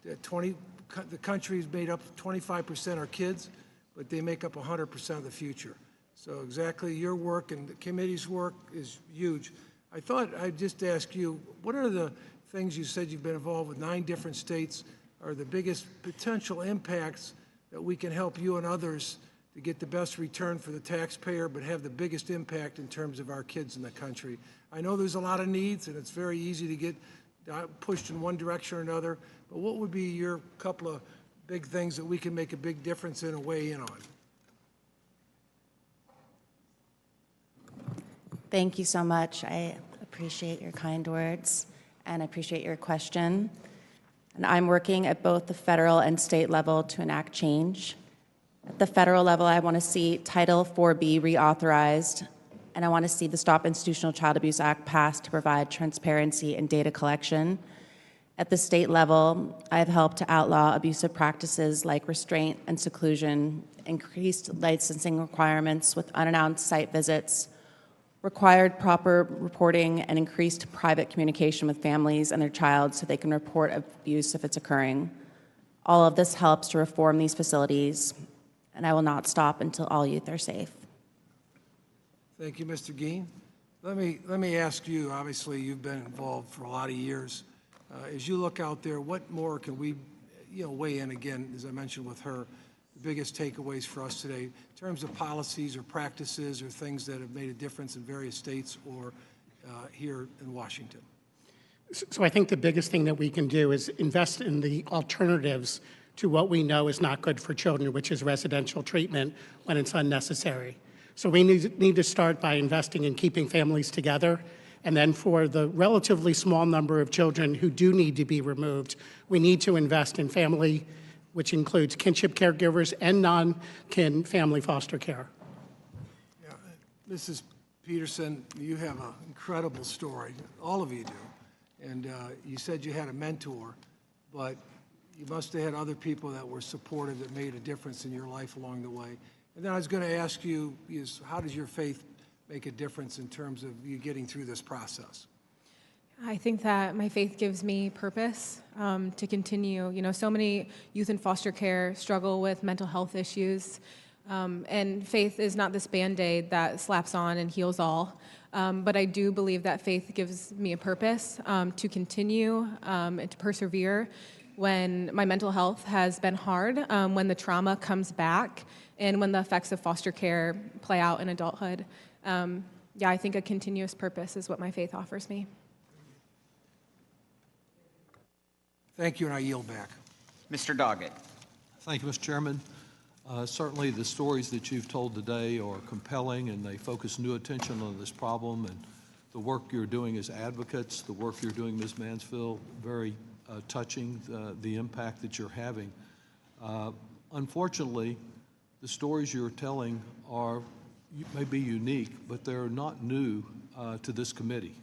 that the country is made up of 25% are kids, but they make up 100% of the future. So exactly your work and the committee's work is huge. I thought I'd just ask you, what are the things you said you've been involved with 9 different states are the biggest potential impacts that we can help you and others to get the best return for the taxpayer, but have the biggest impact in terms of our kids in the country? I know there's a lot of needs, and it's very easy to get pushed in one direction or another, but what would be your couple of big things that we can make a big difference in and weigh in on? Thank you so much. I appreciate your kind words and appreciate your question. And I'm working at both the federal and state level to enact change. At the federal level, I want to see Title 4B reauthorized, and I want to see the Stop Institutional Child Abuse Act passed to provide transparency and data collection. At the state level, I've helped to outlaw abusive practices like restraint and seclusion, increased licensing requirements with unannounced site visits, required proper reporting, and increased private communication with families and their child so they can report abuse if it's occurring. All of this helps to reform these facilities, and I will not stop until all youth are safe. Thank you, Mr. Geen. Let me ask you, obviously you've been involved for a lot of years. As you look out there, what more can we weigh in again, as I mentioned with her, the biggest takeaways for us today in terms of policies or practices or things that have made a difference in various states or here in Washington? So I think the biggest thing that we can do is invest in the alternatives to what we know is not good for children, which is residential treatment when it's unnecessary. So we need to start by investing in keeping families together. And then for the relatively small number of children who do need to be removed, we need to invest in family, which includes kinship caregivers and non-kin family foster care. Yeah, Mrs. Petersen, you have an incredible story. All of you do. And you said you had a mentor, but you must have had other people that were supportive that made a difference in your life along the way. And then I was going to ask you, how does your faith make a difference in terms of you getting through this process? I think that my faith gives me purpose to continue. So many youth in foster care struggle with mental health issues, and faith is not this Band-Aid that slaps on and heals all. But I do believe that faith gives me a purpose to continue and to persevere when my mental health has been hard, when the trauma comes back, and when the effects of foster care play out in adulthood. I think a continuous purpose is what my faith offers me. Thank you, and I yield back. Mr. Doggett. Thank you, Mr. Chairman. Certainly the stories that you've told today are compelling, and they focus new attention on this problem, and the work you're doing as advocates, the work you're doing, Ms. Mansfield, very touching, the impact that you're having. Unfortunately, the stories you're telling may be unique, but they're not new to this committee.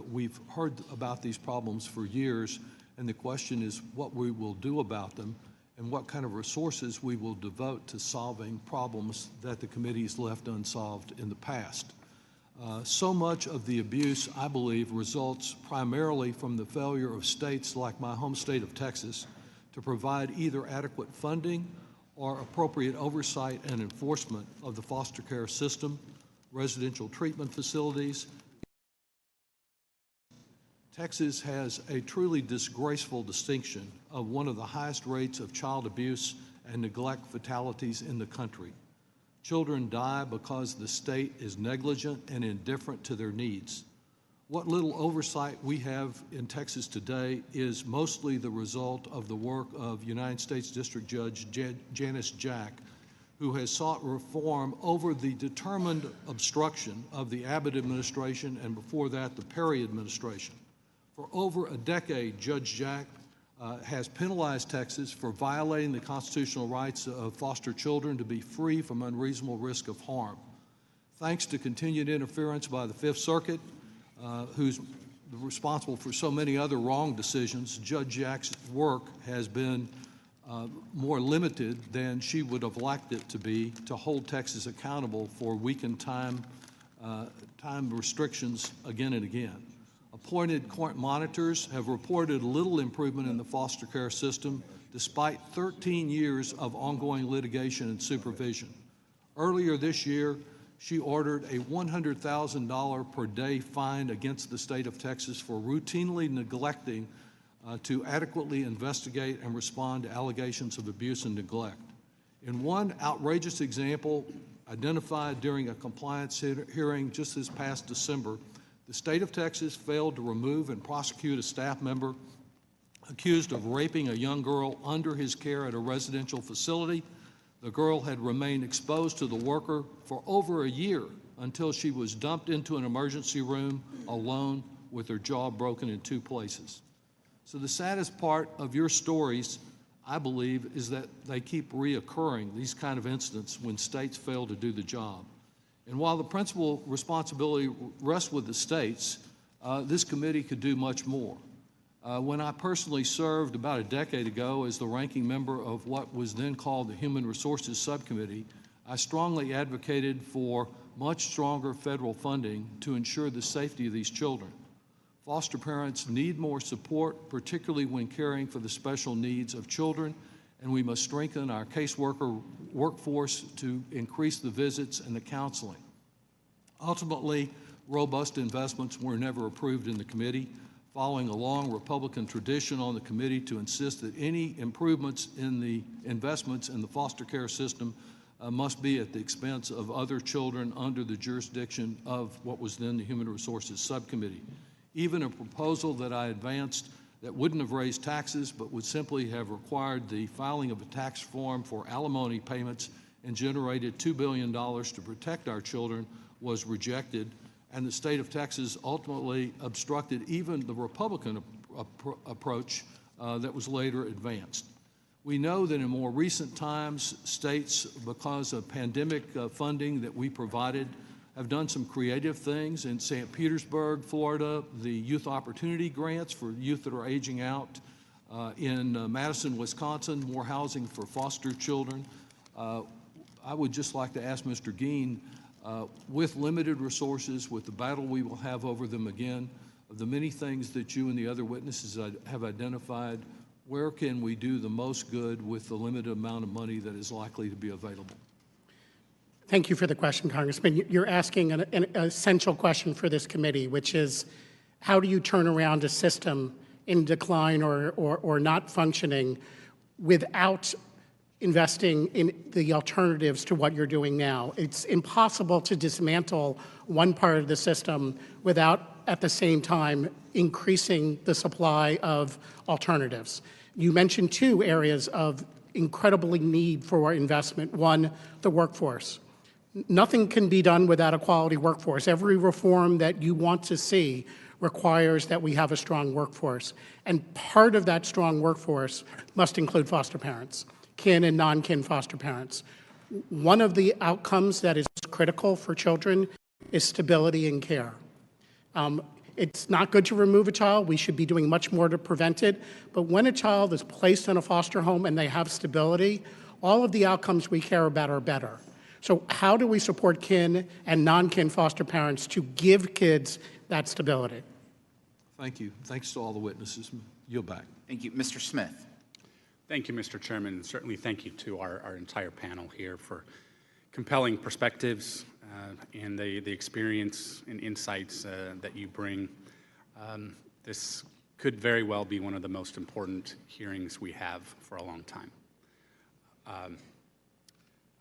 We've heard about these problems for years, and the question is what we will do about them and what kind of resources we will devote to solving problems that the committee has left unsolved in the past. So much of the abuse, I believe, results primarily from the failure of states like my home state of Texas to provide either adequate funding or appropriate oversight and enforcement of the foster care system, residential treatment facilities. Texas has a truly disgraceful distinction of one of the highest rates of child abuse and neglect fatalities in the country. Children die because the state is negligent and indifferent to their needs. What little oversight we have in Texas today is mostly the result of the work of United States District Judge Janice Jack, who has sought reform over the determined obstruction of the Abbott administration and before that the Perry administration. For over a decade, Judge Jack has penalized Texas for violating the constitutional rights of foster children to be free from unreasonable risk of harm. Thanks to continued interference by the Fifth Circuit, who's responsible for so many other wrong decisions, Judge Jack's work has been more limited than she would have liked it to be to hold Texas accountable for weakened time restrictions again and again. Appointed court monitors have reported little improvement in the foster care system despite 13 years of ongoing litigation and supervision. Earlier this year, she ordered a $100,000 per day fine against the state of Texas for routinely neglecting to adequately investigate and respond to allegations of abuse and neglect. In one outrageous example identified during a compliance hearing just this past December, the state of Texas failed to remove and prosecute a staff member accused of raping a young girl under his care at a residential facility. The girl had remained exposed to the worker for over a year until she was dumped into an emergency room alone with her jaw broken in 2 places. So the saddest part of your stories, I believe, is that they keep reoccurring, these kind of incidents, when states fail to do the job. And while the principal responsibility rests with the states, this committee could do much more. When I personally served about a decade ago as the ranking member of what was then called the Human Resources Subcommittee, I strongly advocated for much stronger federal funding to ensure the safety of these children. Foster parents need more support, particularly when caring for the special needs of children, and we must strengthen our caseworker workforce to increase the visits and the counseling. Ultimately, robust investments were never approved in the committee, following a long Republican tradition on the committee to insist that any improvements in the investments in the foster care system must be at the expense of other children under the jurisdiction of what was then the Human Resources Subcommittee. Even a proposal that I advanced that wouldn't have raised taxes but would simply have required the filing of a tax form for alimony payments and generated $2 billion to protect our children was rejected, and the state of Texas ultimately obstructed even the Republican approach that was later advanced. We know that in more recent times, states, because of pandemic funding that we provided, have done some creative things. In St. Petersburg, Florida, the Youth Opportunity Grants for youth that are aging out. In Madison, Wisconsin, more housing for foster children. I would just like to ask Mr. Geen, with limited resources, with the battle we will have over them again, of the many things that you and the other witnesses have identified, where can we do the most good with the limited amount of money that is likely to be available? Thank you for the question, Congressman. You're asking an essential question for this committee, which is how do you turn around a system in decline or not functioning without investing in the alternatives to what you're doing now? It's impossible to dismantle one part of the system without, at the same time, increasing the supply of alternatives. You mentioned 2 areas of incredibly need for investment. One, the workforce. Nothing can be done without a quality workforce. Every reform that you want to see requires that we have a strong workforce. And part of that strong workforce must include foster parents, kin and non-kin foster parents. One of the outcomes that is critical for children is stability in care. It's not good to remove a child. We should be doing much more to prevent it. But when a child is placed in a foster home and they have stability, all of the outcomes we care about are better. So how do we support kin and non-kin foster parents to give kids that stability? Thank you. Thanks to all the witnesses. Yield back. Thank you. Mr. Smith. Thank you, Mr. Chairman, and certainly thank you to our entire panel here for compelling perspectives and the experience and insights that you bring. This could very well be one of the most important hearings we have for a long time.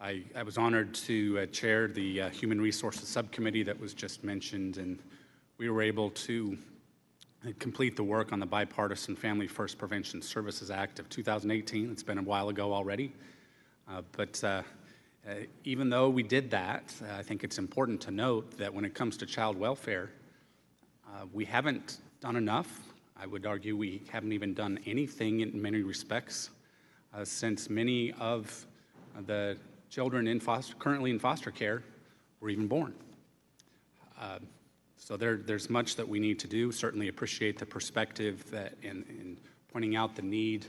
I was honored to chair the Human Resources Subcommittee that was just mentioned, and we were able to complete the work on the Bipartisan Family First Prevention Services Act of 2018. It's been a while ago already, but even though we did that, I think it's important to note that when it comes to child welfare, we haven't done enough. I would argue we haven't even done anything in many respects since many of the children currently in foster care were even born. So there's much that we need to do. Certainly appreciate the perspective that in pointing out the need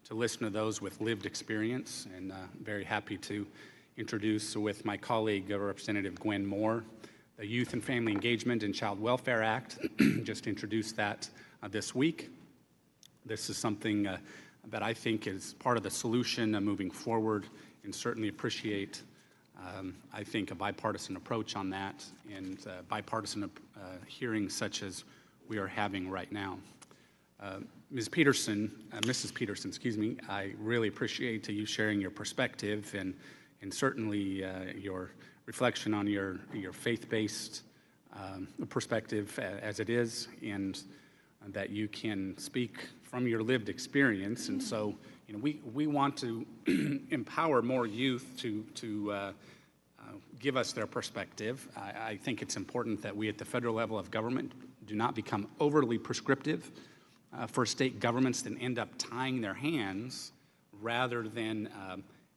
to listen to those with lived experience, and very happy to introduce with my colleague, Representative Gwen Moore, the Youth and Family Engagement and Child Welfare Act. Just introduced that this week. This is something that I think is part of the solution moving forward, and certainly appreciate, I think, a bipartisan approach on that, and bipartisan hearings such as we are having right now. Mrs. Petersen, excuse me, I really appreciate you sharing your perspective and certainly your reflection on your faith-based perspective as it is, and that you can speak from your lived experience. And so, you know, we want to empower more youth to give us their perspective. I think it's important that we at the federal level of government do not become overly prescriptive for state governments that end up tying their hands rather than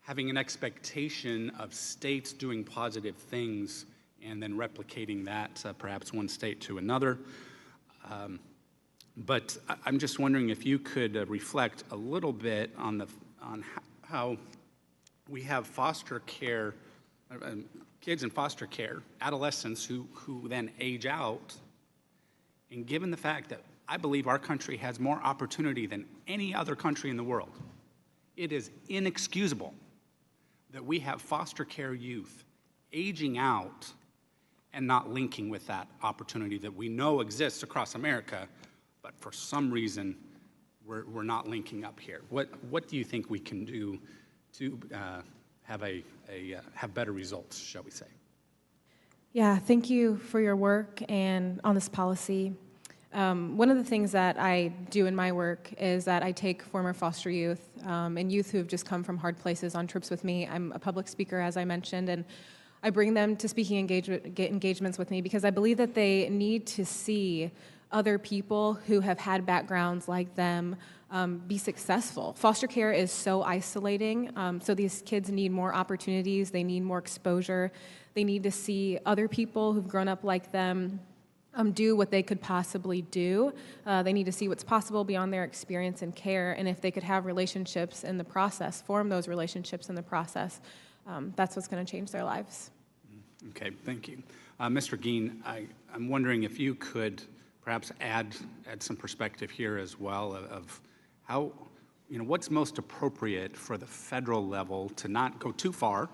having an expectation of states doing positive things and then replicating that perhaps one state to another. But I'm just wondering if you could reflect a little bit on how we have foster care, kids in foster care, adolescents who then age out, and given the fact that I believe our country has more opportunity than any other country in the world, it is inexcusable that we have foster care youth aging out and not linking with that opportunity that we know exists across America, but for some reason we're not linking up here. What do you think we can do to have better results, shall we say? Yeah, thank you for your work and on this policy. One of the things that I do in my work is that I take former foster youth and youth who have just come from hard places on trips with me. I'm a public speaker, as I mentioned, and I bring them to speaking engagements with me because I believe that they need to see other people who have had backgrounds like them be successful. Foster care is so isolating, so these kids need more opportunities, they need more exposure, they need to see other people who've grown up like them do what they could possibly do. They need to see what's possible beyond their experience and care, and if they could have relationships in the process, form those relationships in the process, that's what's going to change their lives. Okay, thank you. Mr. Geen, I'm wondering if you could perhaps add some perspective here as well of how, what's most appropriate for the federal level to not go too far,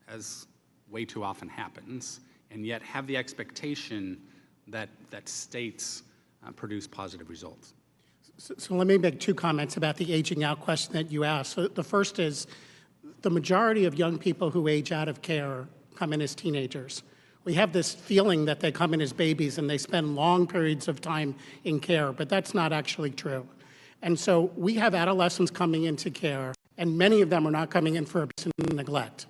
as way too often happens, and yet have the expectation that states produce positive results. So let me make two comments about the aging out question that you asked. So the first is the majority of young people who age out of care come in as teenagers. We have this feeling that they come in as babies and they spend long periods of time in care, but that's not actually true. And so we have adolescents coming into care, and many of them are not coming in for abuse and neglect.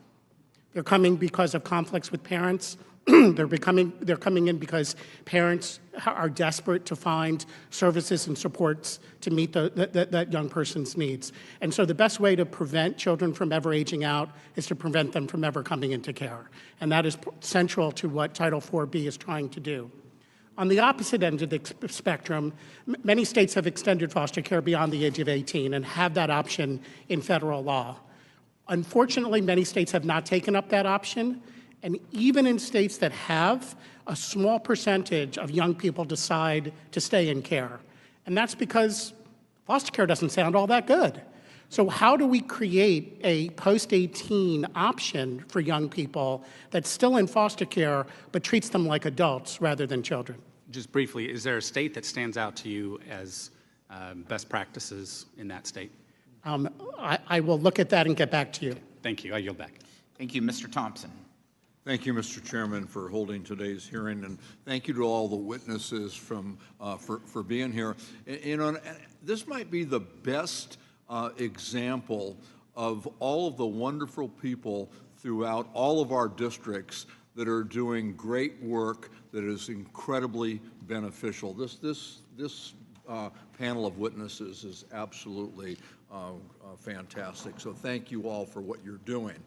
They're coming because of conflicts with parents. They're coming in because parents are desperate to find services and supports to meet that young person's needs. And so the best way to prevent children from ever aging out is to prevent them from ever coming into care. And that is central to what Title IV B is trying to do. On the opposite end of the spectrum, many states have extended foster care beyond the age of 18 and have that option in federal law. Unfortunately, many states have not taken up that option. And even in states that have, a small percentage of young people decide to stay in care. And that's because foster care doesn't sound all that good. So how do we create a post-18 option for young people that's still in foster care but treats them like adults rather than children? Just briefly, is there a state that stands out to you as best practices in that state? I will look at that and get back to you. Okay. Thank you. I yield back. Thank you, Mr. Thompson. Thank you, Mr. Chairman, for holding today's hearing, and thank you to all the witnesses for being here. This might be the best example of all of the wonderful people throughout all of our districts that are doing great work that is incredibly beneficial. This panel of witnesses is absolutely fantastic. So thank you all for what you're doing.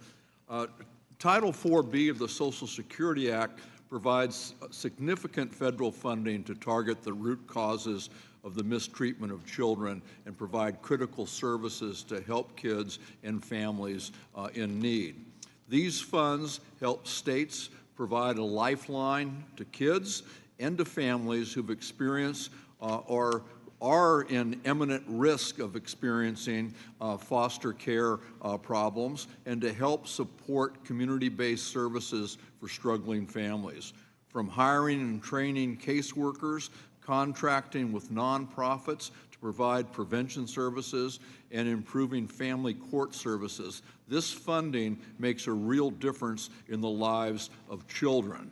Title 4B of the Social Security Act provides significant federal funding to target the root causes of the mistreatment of children and provide critical services to help kids and families in need. These funds help states provide a lifeline to kids and to families who've experienced or are in imminent risk of experiencing foster care problems, and to help support community-based services for struggling families. From hiring and training caseworkers, contracting with nonprofits to provide prevention services, and improving family court services, this funding makes a real difference in the lives of children.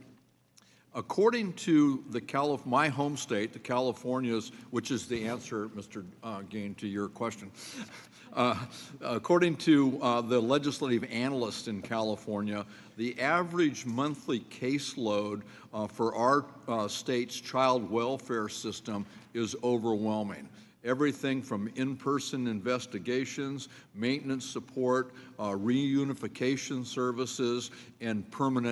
According to my home state, the California's, which is the answer, Mr. Gain, to your question, according to the legislative analyst in California, the average monthly caseload for our state's child welfare system is overwhelming. Everything from in-person investigations, maintenance support, reunification services, and permanent